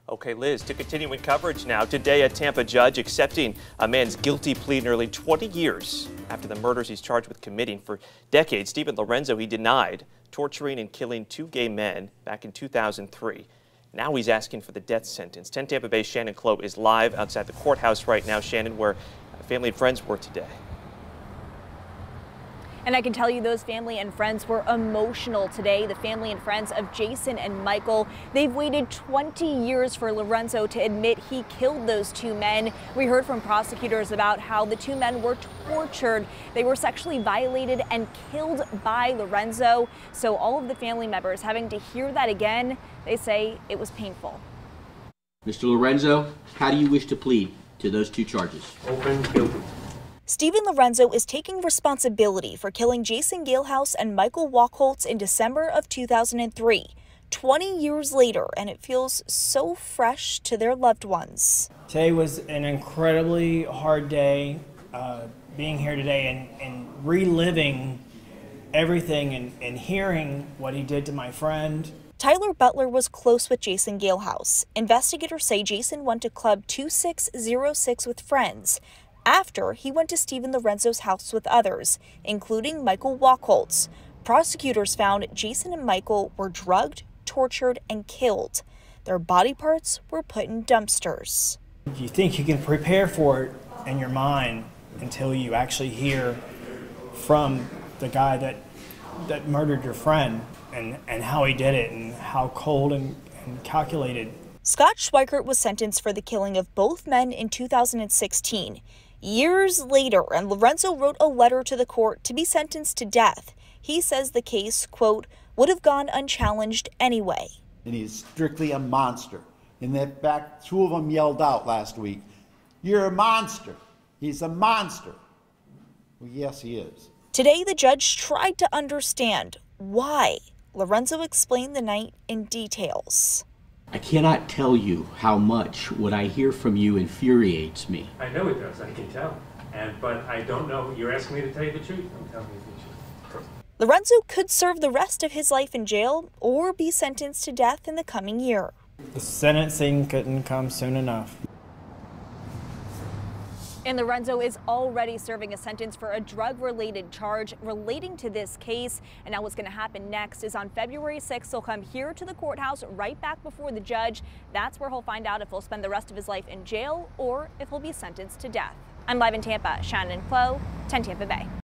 Okay, Liz, to continuing coverage now. Today, a Tampa judge accepting a man's guilty plea nearly 20 years after the murders he's charged with committing. For decades, Stephen Lorenzo, he denied torturing and killing two gay men back in 2003. Now he's asking for the death sentence. 10 Tampa Bay's Shannon Clough is live outside the courthouse right now. Shannon, where family and friends were today. And I can tell you those family and friends were emotional today. The family and friends of Jason and Michael, they've waited 20 years for Lorenzo to admit he killed those two men. We heard from prosecutors about how the two men were tortured. They were sexually violated and killed by Lorenzo. So all of the family members having to hear that again, they say it was painful. Mr. Lorenzo, how do you wish to plead to those two charges? Open guilty. Stephen Lorenzo is taking responsibility for killing Jason Galehouse and Michael Wachholtz in December of 2003, 20 years later, and it feels so fresh to their loved ones. Today was an incredibly hard day, being here today and reliving everything and hearing what he did to my friend. Tyler Butler was close with Jason Galehouse. Investigators say Jason went to Club 2606 with friends after he went to Stephen Lorenzo's house with others, including Michael Wachholtz. Prosecutors found Jason and Michael were drugged, tortured, and killed. Their body parts were put in dumpsters. You think you can prepare for it in your mind until you actually hear from the guy that murdered your friend and how he did it and how cold and calculated. Scott Schweikert was sentenced for the killing of both men in 2016. Years later, and Lorenzo wrote a letter to the court to be sentenced to death. He says the case, quote, would have gone unchallenged anyway. And he's strictly a monster. In that fact, two of them yelled out last week, "You're a monster. He's a monster." Well, yes, he is. Today, the judge tried to understand why. Lorenzo explained the night in details. I cannot tell you how much what I hear from you infuriates me. I know it does, I can tell. But I don't know. You're asking me to tell you the truth. I'm telling you the truth. Lorenzo could serve the rest of his life in jail or be sentenced to death in the coming year. The sentencing couldn't come soon enough. And Lorenzo is already serving a sentence for a drug-related charge relating to this case. And now what's going to happen next is on February 6th, he'll come here to the courthouse right back before the judge. That's where he'll find out if he'll spend the rest of his life in jail or if he'll be sentenced to death. I'm live in Tampa. Shannon Clough, 10 Tampa Bay.